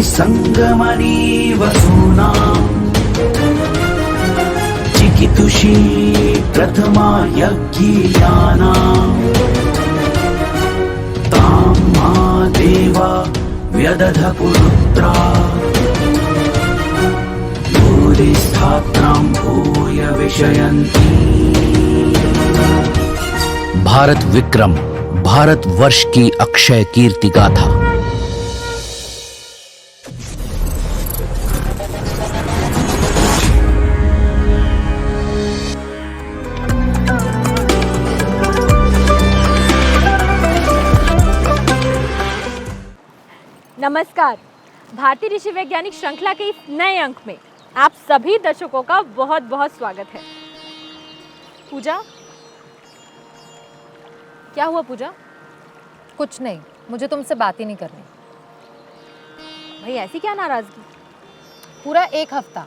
संगमनी वसूनाम् चिकितुषी प्रथमा यज्ञियानाम् तां मा देवा व्यदध पुरुत्रा भूरिस्थात्रां भूय विषयन्ति। भारत विक्रम, भारत वर्ष की अक्षय कीर्ति गाथा। नमस्कार। भारतीय ऋषि वैज्ञानिक श्रृंखला के इस नए अंक में आप सभी दर्शकों का बहुत बहुत स्वागत है। पूजा, क्या हुआ पूजा? कुछ नहीं, मुझे तुमसे बात ही नहीं करनी। भाई ऐसी क्या नाराजगी? पूरा एक हफ्ता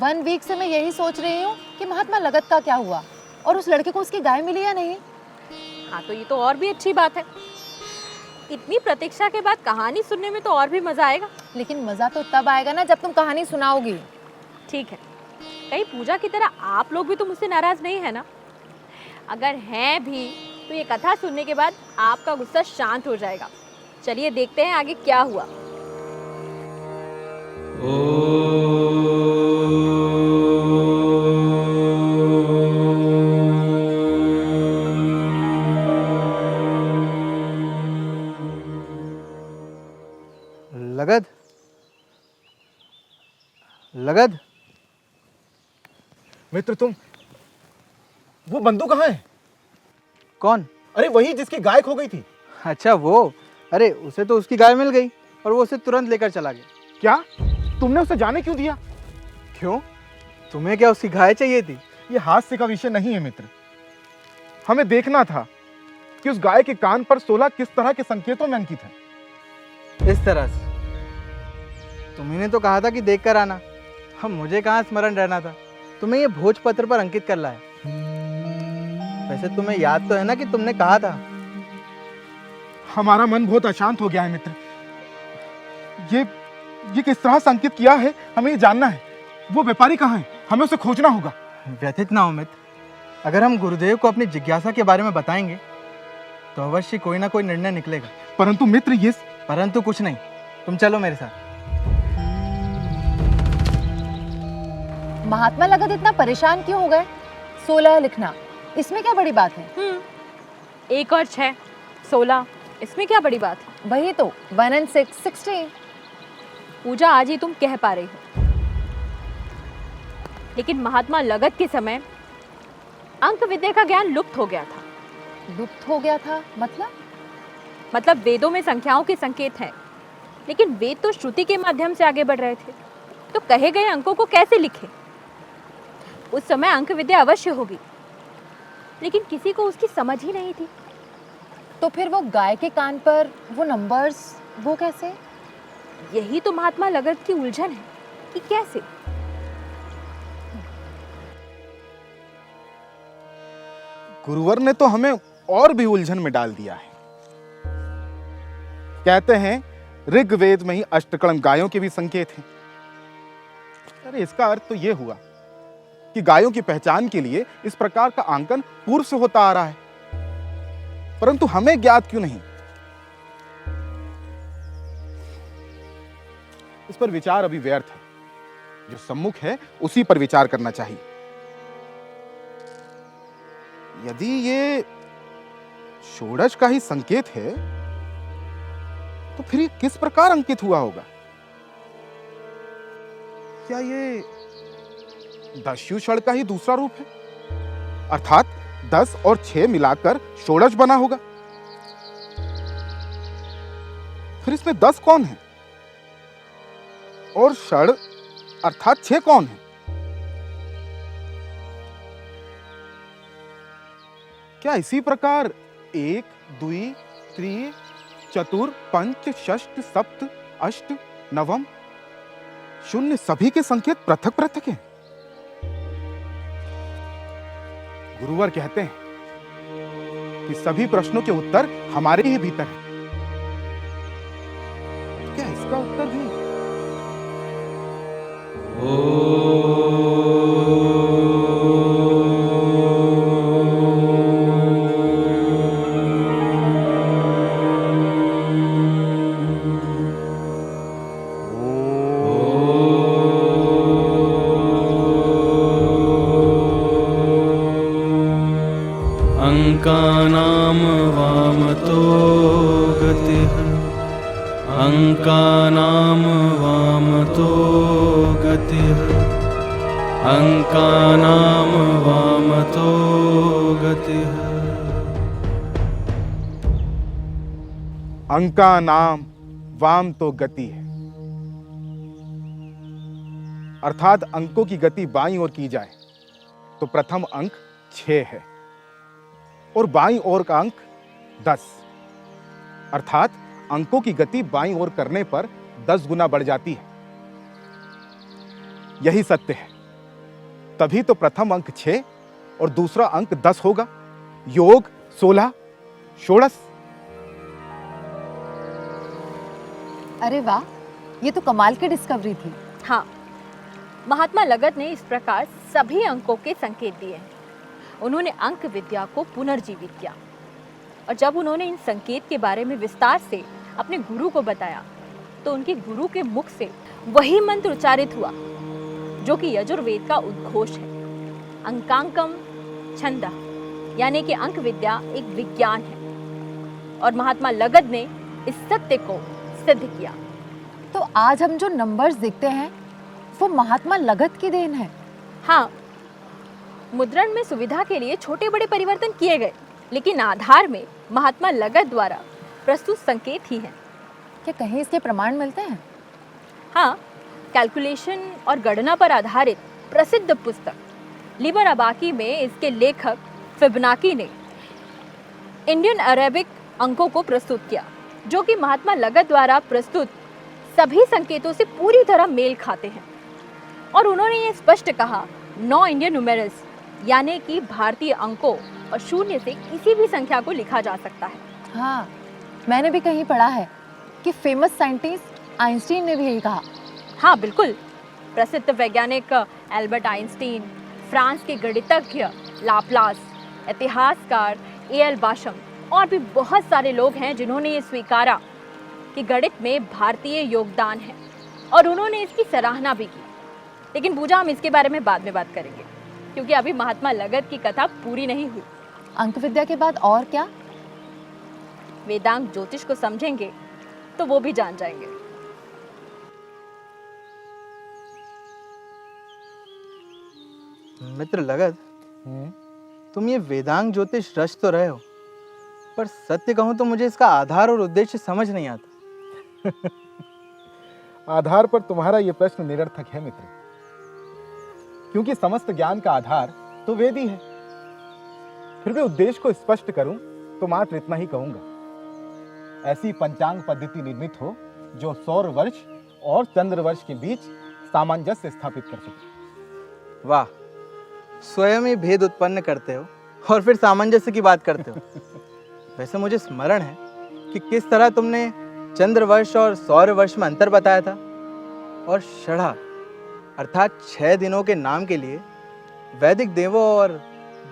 1 वीक से मैं यही सोच रही हूँ कि महात्मा लगत का क्या हुआ और उस लड़के को उसकी गाय मिली या नहीं। हाँ तो ये तो और भी अच्छी बात है। इतनी प्रतीक्षा के बाद कहानी सुनने में तो और भी मजा आएगा। लेकिन मज़ा तो तब आएगा ना जब तुम कहानी सुनाओगी। ठीक है, कहीं पूजा की तरह आप लोग भी तो मुझसे नाराज नहीं है ना? अगर हैं भी तो ये कथा सुनने के बाद आपका गुस्सा शांत हो जाएगा। चलिए देखते हैं आगे क्या हुआ। लगद, लगद, मित्र तुम, वो बंधु कहाँ है? कौन? अरे वही जिसकी गाय खो गई थी। अच्छा वो, अरे उसे तो उसकी गाय मिल गई और वो उसे तुरंत लेकर चला गया। क्या तुमने उसे जाने क्यों दिया? क्यों? तुम्हें क्या उसकी गाय चाहिए थी? ये हास्य का विषय नहीं है मित्र। हमें देखना था कि उस गाय के कान पर 16 किस तरह के संकेतों में अंकित है। इस तरह से तुम्ही ने तो कहा था कि देख कर आना। हम मुझे कहाँ स्मरण रहना था। तुम्हें ये भोजपत्र पर अंकित कर लाया। वैसे तुम्हें याद तो है ना कि तुमने कहा था। हमारा मन बहुत अशांत हो गया है मित्र। ये किस तरह से अंकित किया है हमें ये जानना है। वो व्यापारी कहाँ है? हमें उसे खोजना होगा। व्यथित ना हो मित्र। अगर हम गुरुदेव को अपनी जिज्ञासा के बारे में बताएंगे तो अवश्य कोई ना कोई निर्णय निकलेगा। परंतु मित्र ये परंतु कुछ नहीं, तुम चलो मेरे साथ। महात्मा लगत इतना परेशान क्यों हो गए? 16 लिखना, इसमें क्या बड़ी बात है? 1 और 6 16, इसमें क्या बड़ी बात है? वही तो 1 and 6 16। पूजा आज ही तुम कह पा रही हो, लेकिन महात्मा लगत के समय अंक विद्या का ज्ञान लुप्त हो गया था। लुप्त हो गया था मतलब वेदों में संख्याओं के संकेत हैं, लेकिन वेद तो श्रुति के माध्यम से आगे बढ़ रहे थे, तो कहे गए अंकों को कैसे लिखे? उस समय अंक विद्या अवश्य होगी, लेकिन किसी को उसकी समझ ही नहीं थी। तो फिर वो गाय के कान पर वो नंबर्स, वो कैसे? यही तो महात्मा लगत की उलझन है कि कैसे। गुरुवर ने तो हमें और भी उलझन में डाल दिया है। कहते हैं ऋग्वेद में ही अष्टकर्ण गायों के भी संकेत हैं। अरे इसका अर्थ तो यह हुआ कि गायों की पहचान के लिए इस प्रकार का आंकन पूर्व से होता आ रहा है, परंतु हमें ज्ञात क्यों नहीं? इस पर विचार अभी व्यर्थ है। जो सम्मुख है उसी पर विचार करना चाहिए। यदि ये षोडश का ही संकेत है तो फिर ये किस प्रकार अंकित हुआ होगा? क्या ये दस्युषण का ही दूसरा रूप है, अर्थात 10 और 6 मिलाकर षोडश बना होगा? फिर इसमें 10 कौन है और षड अर्थात 6 कौन है? क्या इसी प्रकार 1 2 3 4 5 6 7 8 9 0 सभी के संकेत पृथक पृथक हैं? गुरुवर कहते हैं कि सभी प्रश्नों के उत्तर हमारे ही भीतर हैं। क्या इसका उत्तर भी अङ्कानां वामतो गतिः अङ्कानां वामतो गतिः अङ्कानां वामतो गतिः अंका नाम वाम तो गति है, अर्थात अंकों की गति बाईं ओर की जाए तो प्रथम अंक 6 है और बाईं ओर का अंक 10, अर्थात अंकों की गति बाईं ओर करने पर 10 गुना बढ़ जाती है। यही सत्य है, तभी तो प्रथम अंक 6 और दूसरा अंक 10 होगा। योग 16 षोडश। अरे वाह, ये तो कमाल की डिस्कवरी थी। हाँ, महात्मा लगत ने इस प्रकार सभी अंकों के संकेत दिए हैं। उन्होंने अंक विद्या को पुनर्जीवित किया और जब उन्होंने इन संकेत के बारे में विस्तार से अपने गुरु को बताया तो उनके गुरु के मुख से वही मंत्र उच्चारित हुआ जो कि यजुर्वेद का उद्घोष है, अंकांकम छंदः, यानी कि अंक विद्या एक विज्ञान है और महात्मा लगत ने इस सत्य को सिद्ध किया। तो आज हम जो नंबर्स देखते हैं वो महात्मा लगत की देन है। हाँ, मुद्रण में सुविधा के लिए छोटे बड़े परिवर्तन किए गए, लेकिन आधार में महात्मा लगत द्वारा प्रस्तुत संकेत ही हैं। क्या कहीं इसके प्रमाण मिलते हैं? हाँ, कैलकुलेशन और गणना पर आधारित प्रसिद्ध पुस्तक लिबर अबाकी में इसके लेखक फिबोनाची ने इंडियन अरेबिक अंकों को प्रस्तुत किया, जो कि महात्मा लगत द्वारा प्रस्तुत सभी संकेतों से पूरी तरह मेल खाते हैं। और उन्होंने ये स्पष्ट कहा, 9 इंडियन न्यूमेरल्स यानी कि भारतीय अंकों और शून्य से किसी भी संख्या को लिखा जा सकता है। हाँ, मैंने भी कहीं पढ़ा है कि फेमस साइंटिस्ट आइंस्टीन ने भी यही कहा। हाँ बिल्कुल, प्रसिद्ध वैज्ञानिक एल्बर्ट आइंस्टीन, फ्रांस के गणितज्ञ लाप्लास, इतिहासकार ए.एल. बाशम और भी बहुत सारे लोग हैं जिन्होंने ये स्वीकारा कि गणित में भारतीय योगदान है और उन्होंने इसकी सराहना भी की। लेकिन पूजा, हम इसके बारे में बाद में बात करेंगे क्योंकि अभी महात्मा लगत की कथा पूरी नहीं हुई। अंक विद्या के बाद और क्या? वेदांग ज्योतिष को समझेंगे तो वो भी जान जाएंगे। मित्र लगत, तुम ये वेदांग ज्योतिष रच तो रहे हो, पर सत्य कहूं तो मुझे इसका आधार और उद्देश्य समझ नहीं आता। आधार पर तुम्हारा यह प्रश्न निरर्थक है मित्र, क्योंकि समस्त ज्ञान का आधार तो वेद ही है। फिर भी उद्देश्य को स्पष्ट करूं तो मात्र इतना ही कहूंगा, ऐसी पंचांग पद्धति निर्मित हो जो सौर वर्ष और चंद्र वर्ष के बीच सामंजस्य स्थापित कर सके। वाह, स्वयं ही भेद उत्पन्न करते हो और फिर सामंजस्य की बात करते हो। वैसे मुझे स्मरण है कि किस तरह तुमने चंद्र वर्ष और सौर वर्ष में अंतर बताया था और षढ़ा अर्थात 6 दिनों के नाम के लिए वैदिक देवों और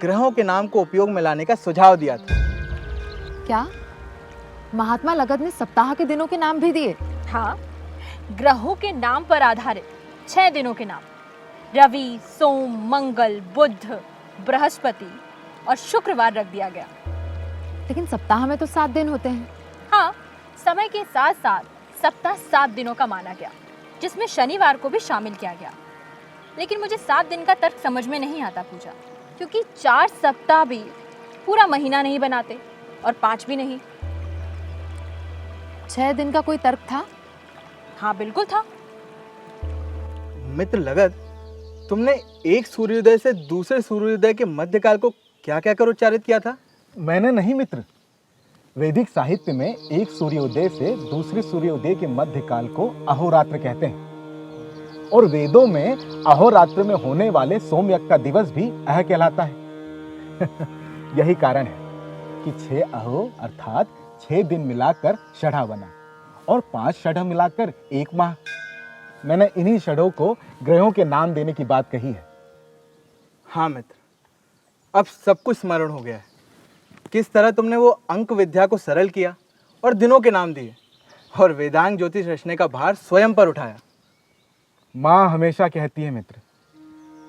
ग्रहों के नाम को उपयोग में लाने का सुझाव दिया था। क्या महात्मा लगत ने सप्ताह के दिनों के नाम भी दिए? हाँ, ग्रहों के नाम पर आधारित 6 दिनों के नाम रवि, सोम, मंगल, बुध, बृहस्पति और शुक्रवार रख दिया गया। लेकिन सप्ताह में तो 7 दिन होते हैं। हाँ, समय के साथ साथ सप्ताह 7 दिनों का माना गया, जिसमें शनिवार को भी शामिल किया गया। लेकिन मुझे 7 दिन का तर्क समझ में नहीं आता पूजा, क्योंकि 4 सप्ताह भी पूरा महीना नहीं बनाते और 5 भी नहीं। 6 दिन का कोई तर्क था? हाँ बिल्कुल था। मित्र लगत, तुमने एक सूर्योदय से दूसरे सूर्योदय के मध्यकाल को क्या क्या कर उच्चारित किया था? मैंने नहीं मित्र, वैदिक साहित्य में एक सूर्योदय से दूसरे सूर्योदय के मध्य काल को अहोरात्र कहते हैं और वेदों में अहोरात्र में होने वाले सोमयज्ञ का दिवस भी अह कहलाता है। यही कारण है कि 6 अहो अर्थात 6 दिन मिलाकर षढ़ा बना और 5 षढ़ मिलाकर 1 माह। मैंने इन्हीं षढ़ों को ग्रहों के नाम देने की बात कही है। हाँ मित्र, अब सब कुछ स्मरण हो गया है। किस तरह तुमने वो अंक विद्या को सरल किया और दिनों के नाम दिए और वेदांग ज्योतिष रचने का भार स्वयं पर उठाया। माँ हमेशा कहती है मित्र,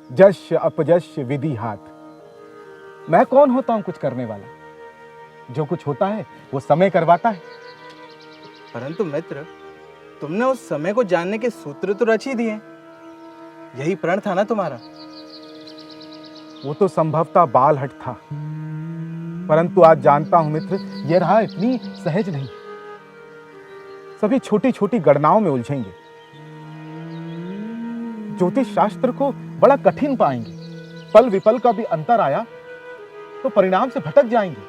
जश्य अपजश्य विधि हाथ। मैं कौन होता हूं कुछ करने वाला? जो कुछ होता है वो समय करवाता है। परंतु मित्र, तुमने उस समय को जानने के सूत्र तो रच ही दिए। यही प्रण था ना तुम्हारा? वो तो संभवतः बालहट था, परंतु आज जानता हूं मित्र, यह राह इतनी सहज नहीं। सभी छोटी छोटी गणनाओं में उलझेंगे, ज्योतिष शास्त्र को बड़ा कठिन पाएंगे। पल विपल का भी अंतर आया तो परिणाम से भटक जाएंगे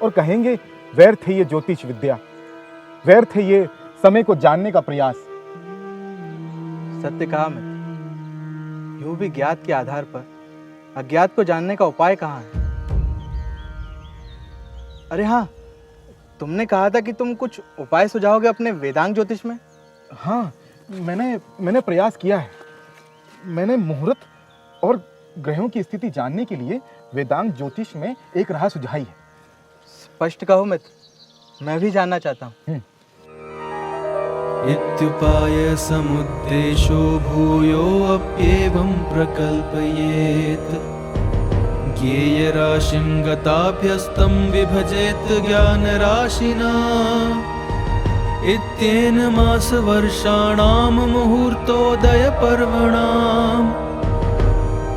और कहेंगे व्यर्थ है ये ज्योतिष विद्या, व्यर्थ है ये समय को जानने का प्रयास। सत्य कहा मित्र, यूं भी ज्ञात के आधार पर अज्ञात को जानने का उपाय कहाँ है? अरे हाँ, तुमने कहा था कि तुम कुछ उपाय सुझाओगे अपने वेदांग ज्योतिष में। हाँ, मैंने प्रयास किया है। मैंने मुहूर्त और ग्रहों की स्थिति जानने के लिए वेदांग ज्योतिष में एक राह सुझाई है। स्पष्ट कहो मित्र, मैं भी जानना चाहता हूँ। इत्युपाय समुद्देशो भूयोऽप्येवं प्रकल्पयेत्। ज्ञेयराशिं गताभ्यस्तं विभजेत् ज्ञानराशिना। इत्येन मासवर्षाणां मुहूर्तोदयपर्वणाम्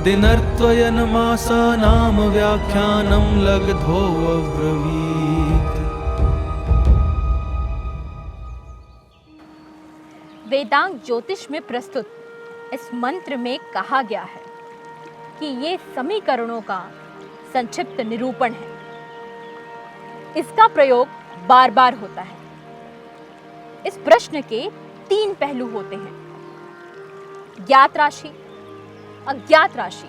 दिनर्त्वयन मासानां व्याख्यानं लब्धोऽब्रवीत्। वेदांग ज्योतिष में प्रस्तुत इस मंत्र में कहा गया है कि ये समीकरणों का संक्षिप्त निरूपण है। इसका प्रयोग बार बार होता है। इस प्रश्न के 3 पहलू होते हैं: ज्ञात राशि, अज्ञात राशि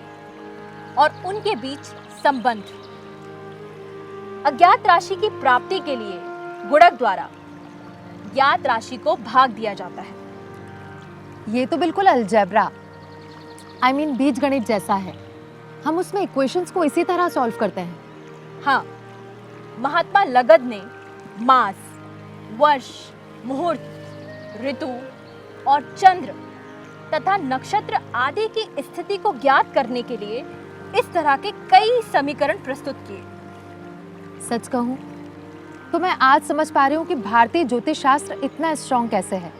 और उनके बीच संबंध। अज्ञात राशि की प्राप्ति के लिए गुणक द्वारा ज्ञात राशि को भाग दिया जाता है। ये तो बिल्कुल अलजेब्रा, बीज गणित जैसा है। हम उसमें इक्वेशंस को इसी तरह सॉल्व करते हैं। हाँ, महात्मा लगद ने मास, वर्ष, मुहूर्त, ऋतु और चंद्र तथा नक्षत्र आदि की स्थिति को ज्ञात करने के लिए इस तरह के कई समीकरण प्रस्तुत किए। सच कहूं तो मैं आज समझ पा रही हूँ कि भारतीय ज्योतिष शास्त्र इतना स्ट्रॉन्ग कैसे है।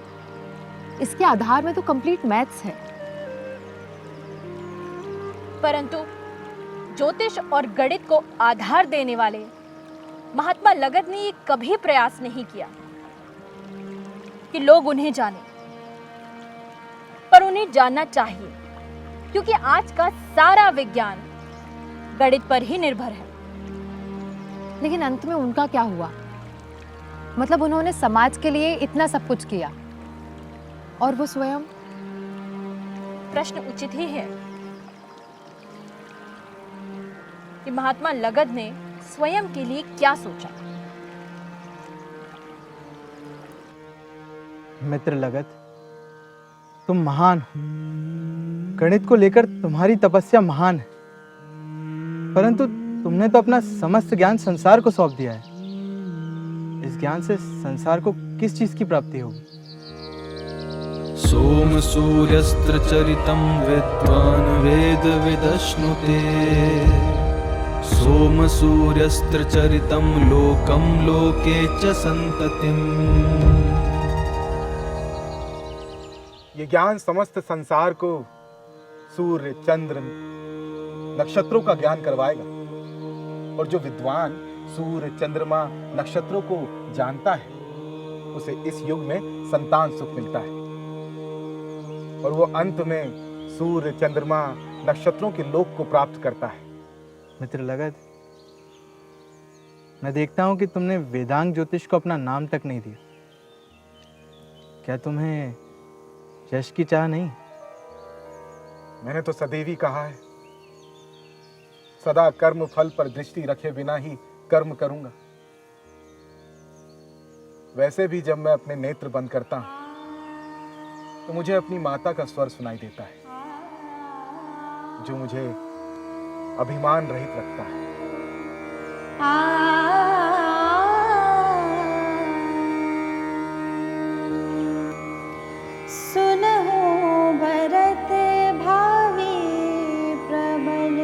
इसके आधार में तो कंप्लीट मैथ्स है। परंतु ज्योतिष और गणित को आधार देने वाले महात्मा लगद ने ये कभी प्रयास नहीं किया कि लोग उन्हें जाने, पर उन्हें जानना चाहिए, क्योंकि आज का सारा विज्ञान गणित पर ही निर्भर है। लेकिन अंत में उनका क्या हुआ? मतलब उन्होंने समाज के लिए इतना सब कुछ किया और वो स्वयं? प्रश्न उचित ही है कि महात्मा लगद ने स्वयं के लिए क्या सोचा। मित्र लगद, तुम महान हो। गणित को लेकर तुम्हारी तपस्या महान है, परंतु तुमने तो अपना समस्त ज्ञान संसार को सौंप दिया है। इस ज्ञान से संसार को किस चीज की प्राप्ति होगी? सोम सूर्यस्त्रचरितं विद्वान् वेद विदश्नुते। सोम सूर्यस्त्रचरितं लोकं लोके च संततिम्। ये ज्ञान समस्त संसार को सूर्य, चंद्र, नक्षत्रों का ज्ञान करवाएगा। और जो विद्वान सूर्य, चंद्रमा, नक्षत्रों को जानता है, उसे इस युग में संतान सुख मिलता है और वो अंत में सूर्य, चंद्रमा, नक्षत्रों के लोक को प्राप्त करता है। मित्र लगद, मैं देखता हूं कि तुमने वेदांग ज्योतिष को अपना नाम तक नहीं दिया। क्या तुम्हें यश की चाह नहीं? मैंने तो सदैव ही कहा है, सदा कर्म फल पर दृष्टि रखे बिना ही कर्म करूंगा। वैसे भी जब मैं अपने नेत्र बंद करता हूं तो मुझे अपनी माता का स्वर सुनाई देता है, जो मुझे अभिमान रहित रखता है। सुनहु भरत भावी प्रबल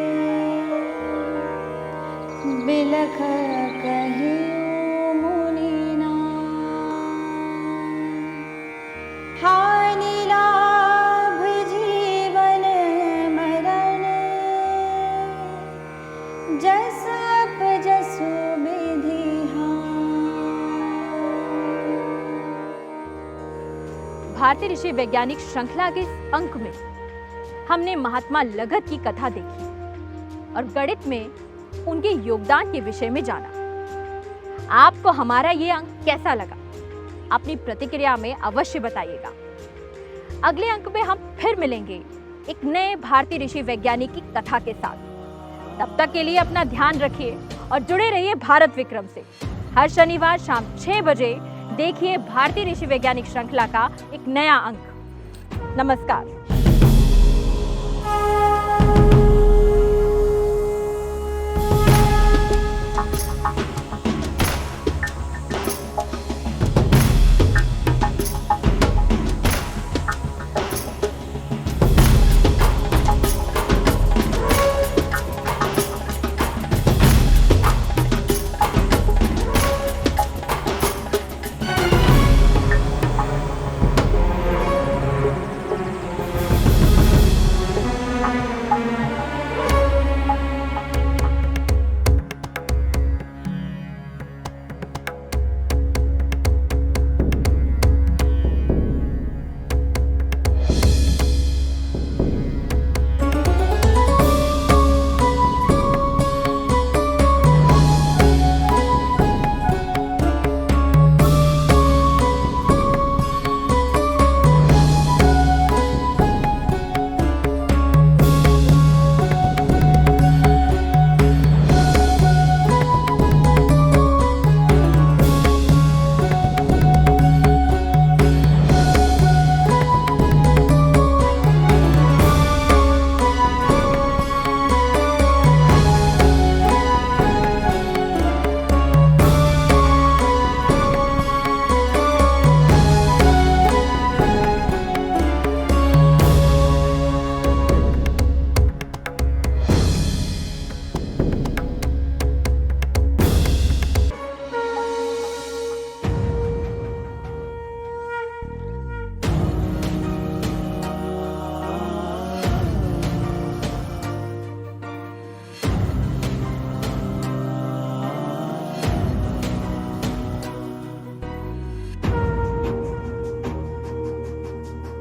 भारतीय ऋषि वैज्ञानिक श्रृंखला के इस अंक में हमने महात्मा लगत की कथा देखी और गणित में उनके योगदान के विषय में जाना। आपको हमारा ये अंक कैसा लगा? अपनी प्रतिक्रिया में अवश्य बताइएगा। अगले अंक में हम फिर मिलेंगे एक नए भारतीय ऋषि वैज्ञानिक की कथा के साथ। तब तक के लिए अपना ध्यान रखिए और जुड़े रहिए भारत विक्रम से। हर शनिवार शाम 6 बजे देखिए भारतीय ऋषि वैज्ञानिक श्रृंखला का एक नया अंक। नमस्कार।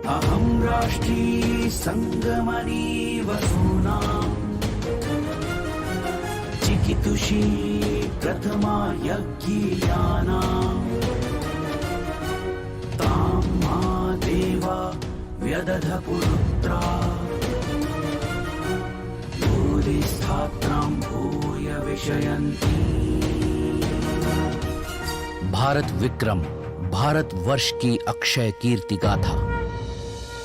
अहं राष्ट्री संगमनी वसूनां चिकितुषी प्रथमा यज्ञियानां तां मा देवा व्यदध पुरुत्रा भूरिस्थात्रां भूय विषयन्ति। भारत विक्रम भारत वर्ष की अक्षय कीर्ति गाथा।